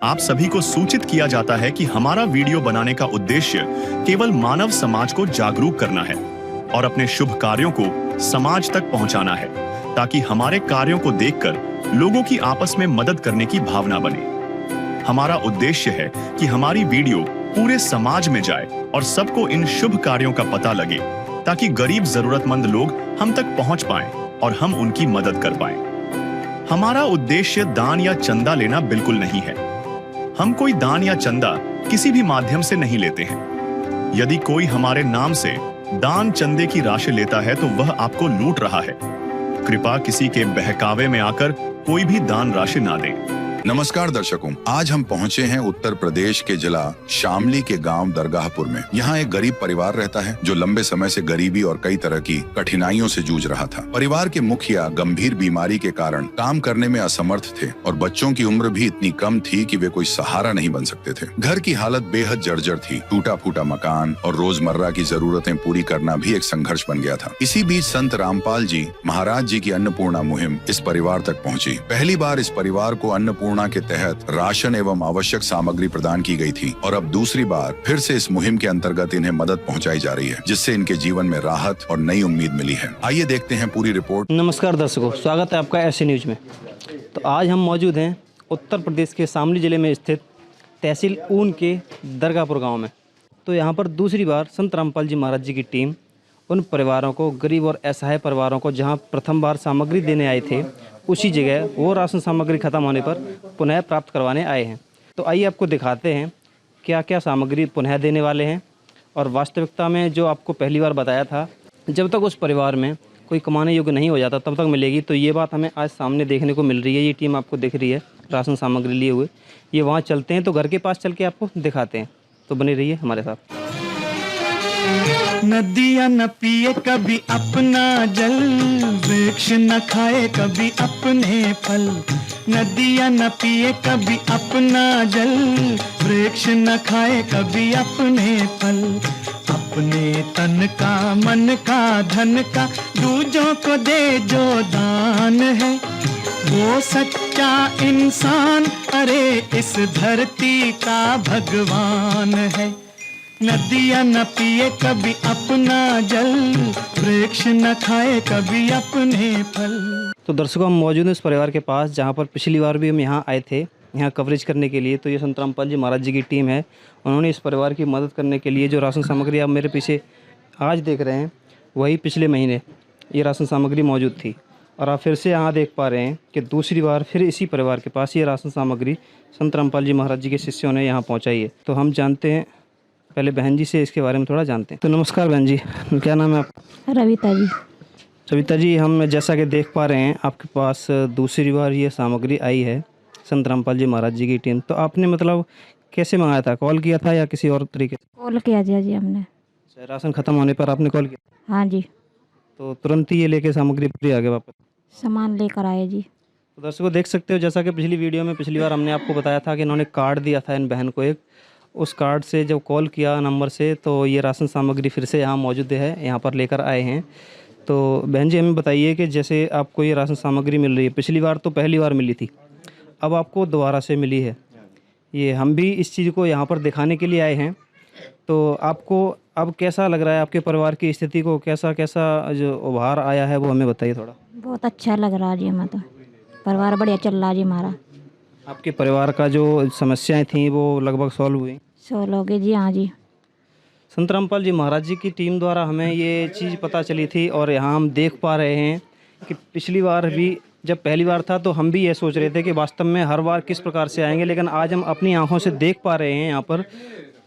आप सभी को सूचित किया जाता है कि हमारा वीडियो बनाने का उद्देश्य केवल मानव समाज को जागरूक करना है और अपने शुभ कार्यों को समाज तक पहुंचाना है, ताकि हमारे कार्यों को देखकर लोगों की आपस में मदद करने की भावना बने। हमारा उद्देश्य है कि हमारी वीडियो पूरे समाज में जाए और सबको इन शुभ कार्यों का पता लगे, ताकि गरीब जरूरतमंद लोग हम तक पहुंच पाएं और हम उनकी मदद कर पाएं। हमारा उद्देश्य दान या चंदा लेना बिल्कुल नहीं है। हम कोई दान या चंदा किसी भी माध्यम से नहीं लेते हैं। यदि कोई हमारे नाम से दान चंदे की राशि लेता है तो वह आपको लूट रहा है। कृपया किसी के बहकावे में आकर कोई भी दान राशि ना दें। नमस्कार दर्शकों, आज हम पहुंचे हैं उत्तर प्रदेश के जिला शामली के गांव दरगाहपुर में। यहाँ एक गरीब परिवार रहता है जो लंबे समय से गरीबी और कई तरह की कठिनाइयों से जूझ रहा था। परिवार के मुखिया गंभीर बीमारी के कारण काम करने में असमर्थ थे और बच्चों की उम्र भी इतनी कम थी कि वे कोई सहारा नहीं बन सकते थे। घर की हालत बेहद जर्जर थी। टूटा फूटा मकान और रोजमर्रा की जरूरतें पूरी करना भी एक संघर्ष बन गया था। इसी बीच संत रामपाल जी महाराज जी की अन्नपूर्णा मुहिम इस परिवार तक पहुंची। पहली बार इस परिवार को अन्नपूर्णा के तहत राशन एवं आवश्यक सामग्री प्रदान की गई थी और अब दूसरी बार फिर से इस मुहिम के अंतर्गत इन्हें मदद पहुंचाई जा रही है, जिससे इनके जीवन में राहत और नई उम्मीद मिली है। आइए देखते हैं पूरी रिपोर्ट। नमस्कार दर्शकों, स्वागत है आपका ऐसे न्यूज में। तो आज हम मौजूद हैं उत्तर प्रदेश के शामली जिले में स्थित तहसील ऊन के दरगाहपुर गाँव में। तो यहाँ पर दूसरी बार संत रामपाल जी महाराज जी की टीम उन परिवारों को, गरीब और असहाय परिवारों को, जहाँ प्रथम बार सामग्री देने आए थे, उसी जगह वो राशन सामग्री खत्म होने पर पुनः प्राप्त करवाने आए हैं। तो आइए आपको दिखाते हैं क्या क्या सामग्री पुनः देने वाले हैं। और वास्तविकता में जो आपको पहली बार बताया था, जब तक उस परिवार में कोई कमाने योग्य नहीं हो जाता तब तक मिलेगी, तो ये बात हमें आज सामने देखने को मिल रही है। ये टीम आपको दिख रही है राशन सामग्री लिए हुए। ये वहाँ चलते हैं, तो घर के पास चल के आपको दिखाते हैं, तो बने रहिए हमारे साथ। नदियाँ न पिए कभी अपना जल, वृक्ष न खाए कभी अपने फल। नदियाँ न पिए कभी अपना जल, वृक्ष न खाए कभी अपने फल। अपने तन का, मन का, धन का दूजों को दे जो दान है, वो सच्चा इंसान, अरे इस धरती का भगवान है। नदियाँ न पिए कभी अपना जल, वृक्ष न खाए कभी अपने फल। तो दर्शकों, हम मौजूद हैं इस परिवार के पास, जहाँ पर पिछली बार भी हम यहाँ आए थे, यहाँ कवरेज करने के लिए। तो ये संत रामपाल जी महाराज जी की टीम है। उन्होंने इस परिवार की मदद करने के लिए जो राशन सामग्री आप मेरे पीछे आज देख रहे हैं, वही पिछले महीने ये राशन सामग्री मौजूद थी। और आप फिर से यहाँ देख पा रहे हैं कि दूसरी बार फिर इसी परिवार के पास ये राशन सामग्री संत रामपाल जी महाराज जी के शिष्यों ने यहाँ पहुँचाई है। तो हम जानते हैं, पहले बहन जी से इसके बारे में थोड़ा जानते हैं। तो नमस्कार बहन जी, क्या नाम है आपका? रविता जी। सविता जी, हम जैसा कि देख पा रहे हैं आपके पास दूसरी बार ये सामग्री आई है संत रामपाल जी महाराज जी की टीम। तो आपने मतलब कैसे मंगाया था? कॉल किया था या किसी और तरीके से? कॉल किया जी हमने। राशन ख़त्म होने पर आपने कॉल किया? हाँ जी। तो तुरंत ही ये लेके सामग्री पूरी आ गए वापस? सामान लेकर आए जी। तो दर्शकों देख सकते हो, जैसा कि पिछली वीडियो में पिछली बार हमने आपको बताया था कि इन्होंने कार्ड दिया था इन बहन को एक। उस कार्ड से जब कॉल किया नंबर से, तो ये राशन सामग्री फिर से यहाँ मौजूद है, यहाँ पर लेकर आए हैं। तो बहन जी हमें बताइए कि जैसे आपको ये राशन सामग्री मिल रही है, पिछली बार तो पहली बार मिली थी, अब आपको दोबारा से मिली है। ये हम भी इस चीज़ को यहाँ पर दिखाने के लिए आए हैं। तो आपको अब कैसा लग रहा है? आपके परिवार की स्थिति को कैसा कैसा जो उभार आया है वो हमें बताइए थोड़ा। बहुत अच्छा लग रहा है जी, हमें तो परिवार बढ़िया चल रहा है जी हमारा। आपके परिवार का जो समस्याएं थी वो लगभग सॉल्व हुई? सॉल्व हो गए जी। हाँ जी। संत रामपाल जी महाराज जी की टीम द्वारा हमें ये चीज़ पता चली थी, और यहाँ हम देख पा रहे हैं कि पिछली बार भी जब पहली बार था तो हम भी ये सोच रहे थे कि वास्तव में हर बार किस प्रकार से आएंगे, लेकिन आज हम अपनी आंखों से देख पा रहे हैं यहाँ पर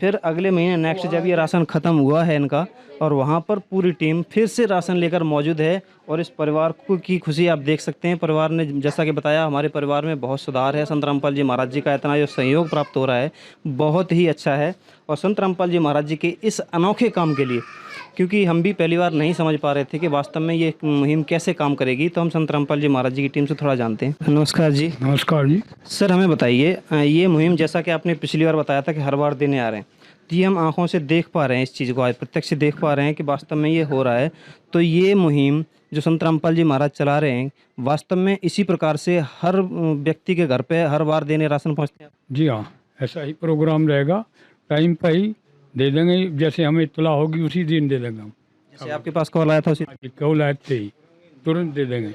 फिर अगले महीने नेक्स्ट जब ये राशन ख़त्म हुआ है इनका, और वहाँ पर पूरी टीम फिर से राशन लेकर मौजूद है। और इस परिवार को की खुशी आप देख सकते हैं। परिवार ने जैसा कि बताया, हमारे परिवार में बहुत सुधार है। संत रामपाल जी महाराज जी का इतना जो सहयोग प्राप्त हो रहा है बहुत ही अच्छा है। और संत रामपाल जी महाराज जी के इस अनोखे काम के लिए, क्योंकि हम भी पहली बार नहीं समझ पा रहे थे कि वास्तव में ये मुहिम कैसे काम करेगी, तो हम संत रामपाल जी महाराज जी की टीम से थोड़ा जानते हैं। नमस्कार जी। नमस्कार जी। सर हमें बताइए, ये मुहिम जैसा कि आपने पिछली बार बताया था कि हर बार देने आ रहे हैं, तो ये हम आंखों से देख पा रहे हैं, इस चीज़ को आज प्रत्यक्ष देख पा रहे हैं कि वास्तव में ये हो रहा है। तो ये मुहिम जो संत रामपाल जी महाराज चला रहे हैं, वास्तव में इसी प्रकार से हर व्यक्ति के घर पे हर बार देने राशन पहुंचते हैं? जी हाँ, ऐसा ही प्रोग्राम रहेगा, टाइम पे ही दे देंगे, जैसे हमें इत्तला होगी उसी दिन दे देंगे हम। जैसे आपके पास कॉल आया था उसी? कॉल आए थे ही तुरंत दे देंगे।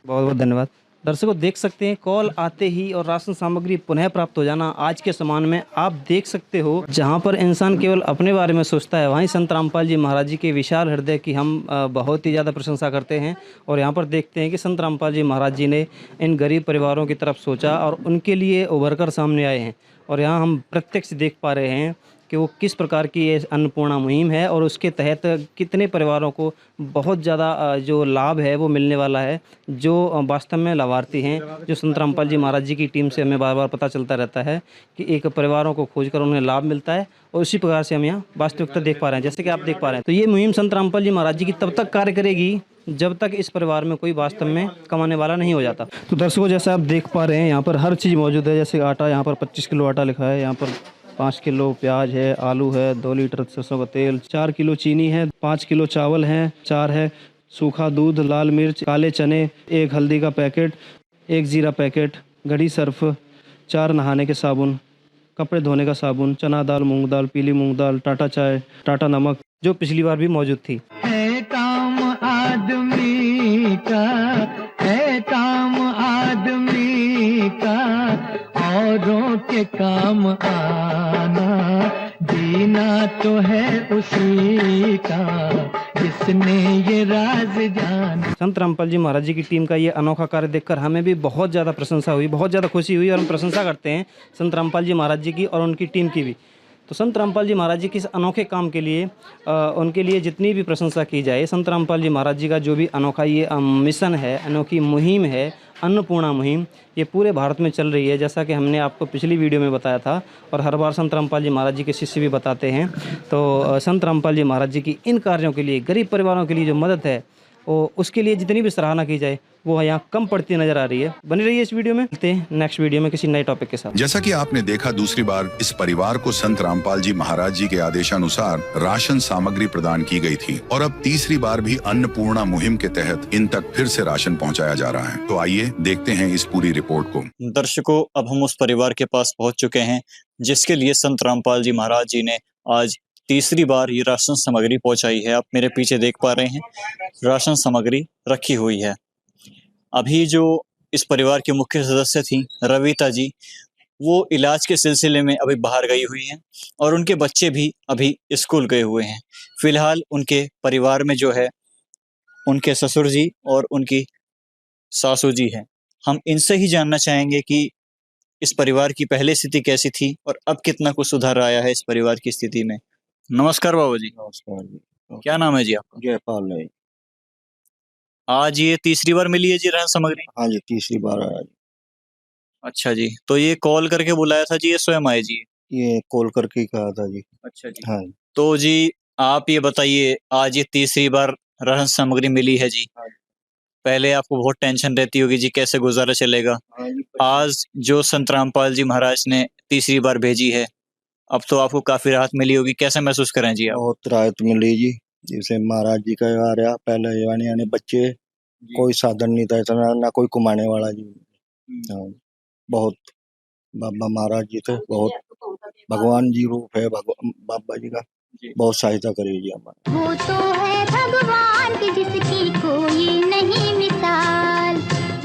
बहुत बहुत धन्यवाद। दर्शकों देख सकते हैं कॉल आते ही और राशन सामग्री पुनः प्राप्त हो जाना आज के समान में आप देख सकते हो। जहां पर इंसान केवल अपने बारे में सोचता है, वहीं संत रामपाल जी महाराज जी के विशाल हृदय की हम बहुत ही ज़्यादा प्रशंसा करते हैं। और यहां पर देखते हैं कि संत रामपाल जी महाराज जी ने इन गरीब परिवारों की तरफ सोचा और उनके लिए उभर कर सामने आए हैं। और यहाँ हम प्रत्यक्ष देख पा रहे हैं कि वो किस प्रकार की ये अन्नपूर्णा मुहिम है और उसके तहत कितने परिवारों को बहुत ज़्यादा जो लाभ है वो मिलने वाला है, जो वास्तव में लाभार्थी हैं, जो संत रामपाल जी महाराज जी की टीम से हमें बार बार पता चलता रहता है कि एक परिवारों को खोजकर उन्हें लाभ मिलता है। और उसी प्रकार से हम यहाँ वास्तविकता देख पा रहे हैं, जैसे कि आप देख पा रहे हैं। तो ये मुहिम संत रामपाल जी महाराज जी की तब तक कार्य करेगी जब तक इस परिवार में कोई वास्तव में कमाने वाला नहीं हो जाता। तो दर्शकों जैसा आप देख पा रहे हैं यहाँ पर हर चीज़ मौजूद है। जैसे आटा, यहाँ पर 25 किलो आटा लिखा है, यहाँ पर 5 किलो प्याज है, आलू है, 2 लीटर सरसों का तेल, 4 किलो चीनी है, 5 किलो चावल है, 4 है सूखा दूध, लाल मिर्च, काले चने, 1 हल्दी का पैकेट, 1 जीरा पैकेट, घड़ी सर्फ, 4 नहाने के साबुन, कपड़े धोने का साबुन, चना दाल, मूंग दाल, पीली मूंग दाल, टाटा चाय, टाटा नमक, जो पिछली बार भी मौजूद थी। है काम आदमी का, है काम आदमी का, औरों के काम आना, जीना तो है उसी का जिसने ये राज जाना। संत रामपाल जी महाराज जी की टीम का ये अनोखा कार्य देखकर हमें भी बहुत ज़्यादा प्रशंसा हुई, बहुत ज़्यादा खुशी हुई। और हम प्रशंसा करते हैं संत रामपाल जी महाराज जी की और उनकी टीम की भी। तो संत रामपाल जी महाराज जी के इस अनोखे काम के लिए उनके लिए जितनी भी प्रशंसा की जाए, संत रामपाल जी महाराज जी का जो भी अनोखा ये मिशन है, अनोखी मुहिम है, अन्नपूर्णा मुहिम, ये पूरे भारत में चल रही है, जैसा कि हमने आपको पिछली वीडियो में बताया था और हर बार संत रामपाल जी महाराज जी के शिष्य भी बताते हैं। तो संत रामपाल जी महाराज जी की इन कार्यों के लिए, गरीब परिवारों के लिए जो मदद है, और उसके लिए जितनी भी सराहना की जाए वो यहाँ कम पड़ती नजर आ रही है। बनी रहिए इस वीडियो में, मिलते हैं नेक्स्ट वीडियो में किसी नए टॉपिक के साथ। जैसा कि आपने देखा, दूसरी बार इस परिवार को संत रामपाल जी महाराज जी के आदेशानुसार राशन सामग्री प्रदान की गई थी और अब तीसरी बार भी अन्नपूर्णा मुहिम के तहत इन तक फिर से राशन पहुंचाया जा रहा है। तो आइए देखते हैं इस पूरी रिपोर्ट को। दर्शकों, अब हम उस परिवार के पास पहुंच चुके हैं जिसके लिए संत रामपाल जी महाराज जी ने आज तीसरी बार ये राशन सामग्री पहुंचाई है। आप मेरे पीछे देख पा रहे हैं, राशन सामग्री रखी हुई है। अभी जो इस परिवार के मुख्य सदस्य थी रविता जी, वो इलाज के सिलसिले में अभी बाहर गई हुई हैं और उनके बच्चे भी अभी स्कूल गए हुए हैं। फिलहाल उनके परिवार में जो है उनके ससुर जी और उनकी सासू जी हैं। हम इनसे ही जानना चाहेंगे कि इस परिवार की पहले स्थिति कैसी थी और अब कितना कुछ सुधार आया है इस परिवार की स्थिति में। नमस्कार बाबू जी। नमस्कार जी। क्या नाम है जी आपका? जयपाल है। आज ये तीसरी बार मिली है जी राशन सामग्री? हाँ जी, तीसरी बार आया जी। अच्छा जी, तो ये कॉल करके बुलाया था जी, ये स्वयं आए जी? ये कॉल करके ही कहा था जी। अच्छा जी। हाँ तो जी आप ये बताइए, आज ये तीसरी बार राशन सामग्री मिली है जी, पहले आपको बहुत टेंशन रहती होगी जी कैसे गुजारा चलेगा। आज जो संत रामपाल जी महाराज ने तीसरी बार भेजी है, अब तो आपको काफी राहत मिली होगी, कैसे महसूस करें जी आप? बहुत राहत मिली जी। जैसे महाराज जी का आ रहा, पहले यानी बच्चे कोई साधन नहीं था इतना, ना कोई कमाने वाला जी। हाँ, बहुत बाबा महाराज जी थे, बहुत भगवान जी रूप है बाबा जी का, बहुत सहायता करी जी हमारी। वो तो है भगवान की जिसकी कोई नहीं मिसाल,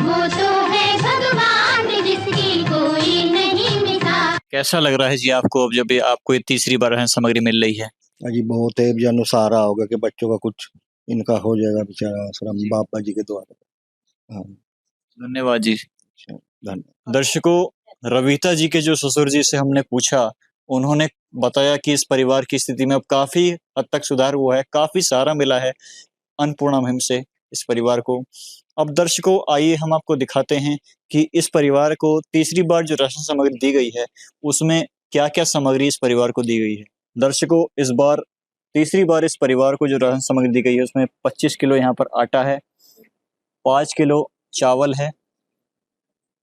वो तो है भगवान की जिसकी कोई नहीं मिसाल। कैसा लग रहा है जी आपको अब जब ये आपको ये तीसरी बार राशन सामग्री मिल रही है? जी बहुत है, जन सहारा होगा कि बच्चों का कुछ इनका हो जाएगा बेचारा आश्रम बाबा जी के द्वारा। हाँ, धन्यवाद जी। धन्यवाद। दर्शकों, रविता जी के जो ससुर जी से हमने पूछा, उन्होंने बताया कि इस परिवार की स्थिति में अब काफी हद तक सुधार हुआ है, काफी सहारा मिला है अन्नपूर्णा मुहिम से इस परिवार को। अब दर्शकों आइए हम आपको दिखाते हैं कि इस परिवार को तीसरी बार जो राशन सामग्री दी गई है उसमें क्या क्या सामग्री इस परिवार को दी गई है। दर्शकों, इस बार तीसरी बार इस परिवार को जो राशन सामग्री दी गई है उसमें 25 किलो यहाँ पर आटा है, 5 किलो चावल है,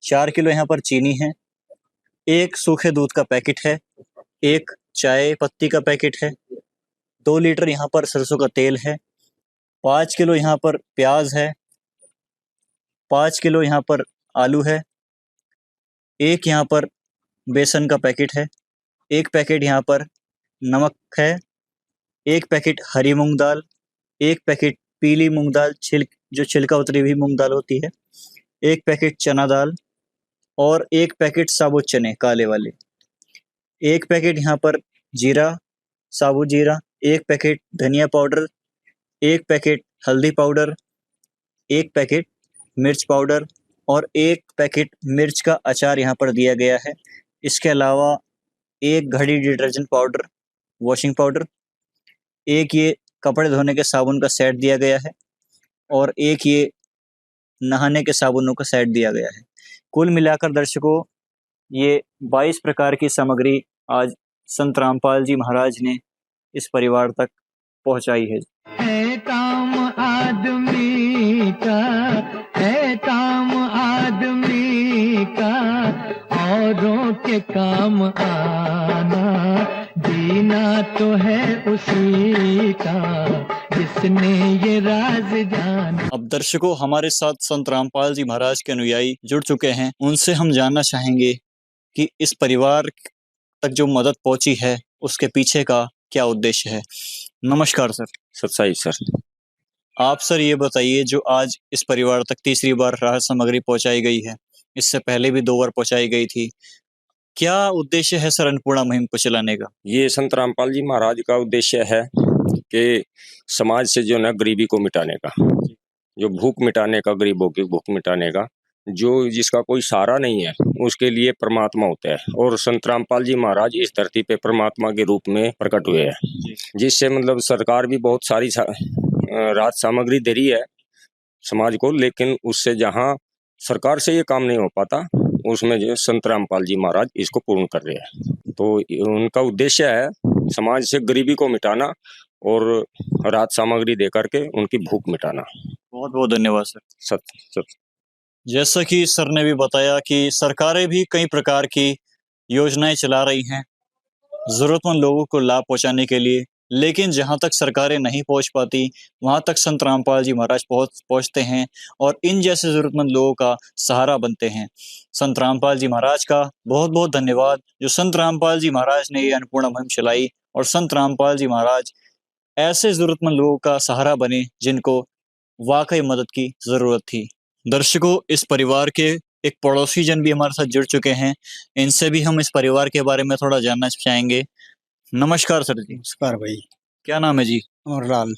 4 किलो यहाँ पर चीनी है, 1 सूखे दूध का पैकेट है, 1 चाय पत्ती का पैकेट है, 2 लीटर यहाँ पर सरसों का तेल है, 5 किलो यहाँ पर प्याज है, 5 किलो यहाँ पर आलू है, 1 यहाँ पर बेसन का पैकेट है, 1 पैकेट यहाँ पर नमक है, 1 पैकेट हरी मूंग दाल, 1 पैकेट पीली मूंग दाल जो छिलका उतरी हुई मूंग दाल होती है, 1 पैकेट चना दाल और 1 पैकेट साबुत चने काले वाले, 1 पैकेट यहाँ पर जीरा, साबुत जीरा, 1 पैकेट धनिया पाउडर, 1 पैकेट हल्दी पाउडर, 1 पैकेट मिर्च पाउडर और 1 पैकेट मिर्च का अचार यहाँ पर दिया गया है। इसके अलावा 1 घड़ी डिटर्जेंट पाउडर, वॉशिंग पाउडर, 1 ये कपड़े धोने के साबुन का सेट दिया गया है और 1 ये नहाने के साबुनों का सेट दिया गया है। कुल मिलाकर दर्शकों ये 22 प्रकार की सामग्री आज संत रामपाल जी महाराज ने इस परिवार तक पहुंचाई है। काम आदमी का है, काम आदमी का औरों के काम आना, जीना तो है उसी का जिसने ये राज जाना। अब दर्शकों हमारे साथ संत रामपाल जी महाराज के अनुयायी जुड़ चुके हैं, उनसे हम जानना चाहेंगे कि इस परिवार तक जो मदद पहुंची है उसके पीछे का क्या उद्देश्य है। नमस्कार सर। सच्चाई सर। आप सर ये बताइए, जो आज इस परिवार तक तीसरी बार राहत सामग्री पहुंचाई गई है, इससे पहले भी 2 बार पहुंचाई गई थी, क्या उद्देश्य है सर अन्नपूर्णा मुहिम को चलाने का? ये संत रामपाल जी महाराज का उद्देश्य है कि समाज से जो ना गरीबी को मिटाने का, जो भूख मिटाने का, गरीबों की भूख मिटाने का, जो जिसका कोई सहारा नहीं है उसके लिए परमात्मा होता है। और संत रामपाल जी महाराज इस धरती पे परमात्मा के रूप में प्रकट हुए हैं, जिससे मतलब सरकार भी बहुत सारी राहत सामग्री दे रही है समाज को, लेकिन उससे जहाँ सरकार से ये काम नहीं हो पाता उसमें जो संत रामपाल जी महाराज इसको पूर्ण कर रहे हैं। तो उनका उद्देश्य है समाज से गरीबी को मिटाना और राहत सामग्री दे करके उनकी भूख मिटाना। बहुत बहुत धन्यवाद सर। सत जैसा कि सर ने भी बताया कि सरकारें भी कई प्रकार की योजनाएं चला रही हैं जरूरतमंद लोगों को लाभ पहुंचाने के लिए, लेकिन जहां तक सरकारें नहीं पहुंच पाती वहां तक संत रामपाल जी महाराज पहुंचते हैं और इन जैसे जरूरतमंद लोगों का सहारा बनते हैं। संत रामपाल जी महाराज का बहुत बहुत धन्यवाद, जो संत रामपाल जी महाराज ने ये अन्नपूर्णा मुहिम चलाई और संत रामपाल जी महाराज ऐसे जरूरतमंद लोगों का सहारा बने जिनको वाकई मदद की जरूरत थी। दर्शकों इस परिवार के एक पड़ोसी जन भी हमारे साथ जुड़ चुके हैं, इनसे भी हम इस परिवार के बारे में थोड़ा जानना चाहेंगे। नमस्कार सर जी। नमस्कार भाई। क्या नाम है जी? अमरलाल।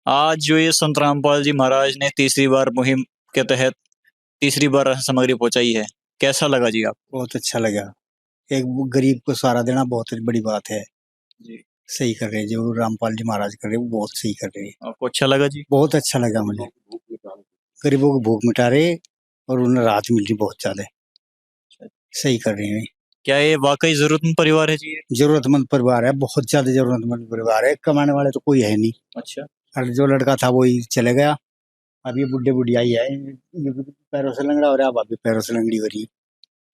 आज जो ये संत रामपाल जी महाराज ने तीसरी बार मुहिम के तहत तीसरी बार सामग्री पहुंचाई है, कैसा लगा जी आप? बहुत अच्छा लगा। एक गरीब को सहारा देना बहुत बड़ी बात है जी। सही कर रहे हैं जो रामपाल जी महाराज कर रहे हैं, वो बहुत सही कर रहे हैं। आपको अच्छा लगा जी? बहुत अच्छा लगा मुझे। गरीबों को भूख मिटा रहे और उन्हें राहत मिल रही, बहुत ज्यादा सही कर रहे हैं। क्या ये वाकई जरूरतमंद परिवार है जी? जरूरतमंद परिवार है, बहुत ज्यादा जरूरतमंद परिवार है। कमाने वाले तो कोई है नहीं। अच्छा। और जो लड़का था वो ही चले गया। अब ये बुढ़े बुढ़िया ही है, पैरों से लंगड़ा हो रहा है, अब अभी पैरों से लंगड़ी हो रही है।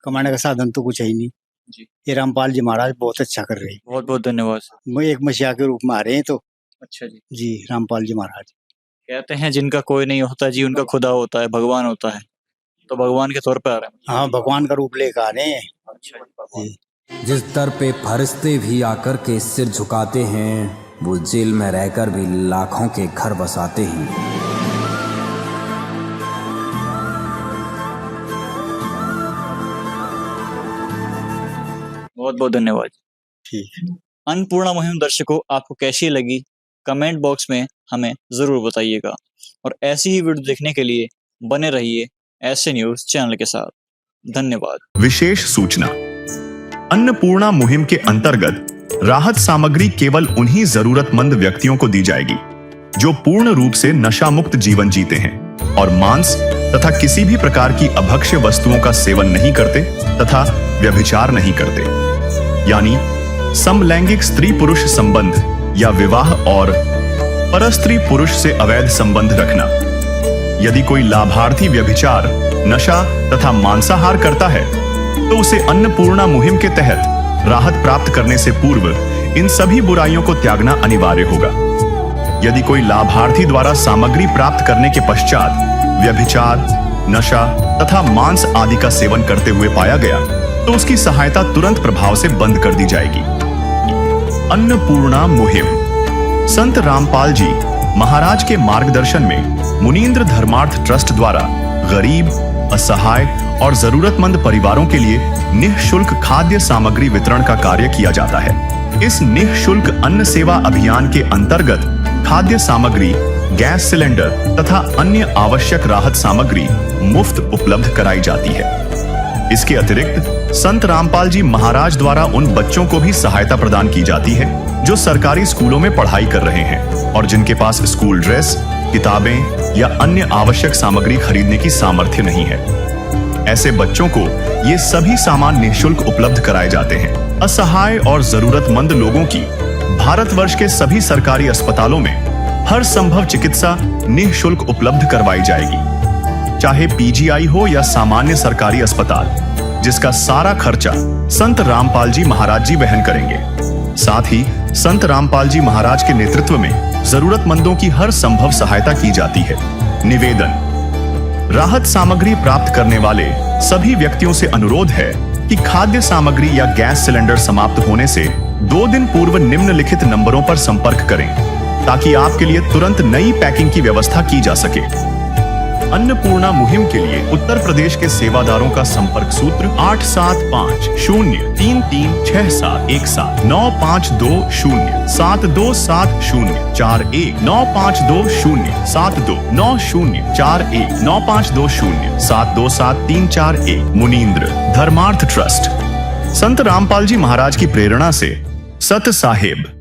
कमाने का साधन तो कुछ है ही नहीं जी। ये रामपाल जी महाराज बहुत अच्छा कर रहे हैं। बहुत बहुत धन्यवाद सर। वो एक मसीहा के रूप में आ रहे हैं। तो अच्छा जी। जी रामपाल जी महाराज कहते हैं जिनका कोई नहीं होता जी उनका खुदा होता है, भगवान होता है, तो भगवान के तौर पे आ रहे हैं। हाँ, भगवान का रूप लेकर आ रहे हैं। अच्छा। जिस दर पे फरिश्ते भी आकर के सिर झुकाते हैं, वो जेल में रहकर भी लाखों के घर बसाते हैं। बहुत बहुत धन्यवाद। ठीक। अन्नपूर्णा मुहिम दर्शकों आपको कैसी लगी कमेंट बॉक्स में हमें जरूर बताइएगा और ऐसी ही वीडियो देखने के लिए बने रहिए ऐसे न्यूज चैनल के साथ। धन्यवाद। विशेष सूचना, अन्नपूर्णा मुहिम के अंतर्गत राहत सामग्री केवल उन्हीं जरूरतमंद व्यक्तियों को दी जाएगी जो पूर्ण रूप से नशा मुक्त जीवन जीते हैं और मांस तथा किसी भी प्रकार की अभक्ष्य वस्तुओं का सेवन नहीं करते तथा व्यभिचार नहीं करते, यानी समलैंगिक स्त्री पुरुष संबंध या विवाह और परस्त्री पुरुष से अवैध संबंध रखना। यदि कोई लाभार्थी व्यभिचार, नशा तथा मांसाहार करता है तो उसे अन्नपूर्णा मुहिम के तहत राहत प्राप्त करने से पूर्व इन सभी बुराइयों को त्यागना अनिवार्य होगा। यदि कोई लाभार्थी द्वारा सामग्री प्राप्त करने के पश्चात व्यभिचार, नशा तथा मांस आदि का सेवन करते हुए पाया गया तो उसकी सहायता तुरंत प्रभाव से बंद कर दी जाएगी। अन्नपूर्णा मुहिम। संत रामपाल जी महाराज के मार्गदर्शन में मुनींद्र धर्मार्थ ट्रस्ट द्वारा गरीब, असहाय और जरूरतमंद परिवारों के लिए निःशुल्क खाद्य सामग्री वितरण का कार्य किया जाता है। इस निःशुल्क अन्न सेवा अभियान के अंतर्गत खाद्य सामग्री, गैस सिलेंडर तथा अन्य आवश्यक राहत सामग्री मुफ्त उपलब्ध कराई जाती है। इसके अतिरिक्त संत रामपाल जी महाराज द्वारा उन बच्चों को भी सहायता प्रदान की जाती है जो सरकारी स्कूलों में पढ़ाई कर रहे हैं और जिनके पास स्कूल ड्रेस, किताबें या अन्य आवश्यक सामग्री खरीदने की सामर्थ्य नहीं है। ऐसे बच्चों को ये सभी सामान निःशुल्क उपलब्ध कराए जाते हैं। असहाय और जरूरतमंद लोगों की भारतवर्ष के सभी सरकारी अस्पतालों में हर संभव चिकित्सा निःशुल्क उपलब्ध करवाई जाएगी, चाहे पीजीआई हो या सामान्य सरकारी अस्पताल, जिसका सारा खर्चा संत रामपाल जी महाराज जी वहन करेंगे। साथ ही संत रामपाल जी महाराज के नेतृत्व में जरूरतमंदों की हर संभव सहायता की जाती है। निवेदन। राहत सामग्री प्राप्त करने वाले सभी व्यक्तियों से अनुरोध है कि खाद्य सामग्री या गैस सिलेंडर समाप्त होने से 2 दिन पूर्व निम्नलिखित नंबरों पर संपर्क करें ताकि आपके लिए तुरंत नई पैकिंग की व्यवस्था की जा सके। अन्नपूर्णा मुहिम के लिए उत्तर प्रदेश के सेवादारों का संपर्क सूत्र 875-0336717 95207272041 95207290941 95207272341। मुनींद्र धर्मार्थ ट्रस्ट। संत रामपाल जी महाराज की प्रेरणा से सत साहेब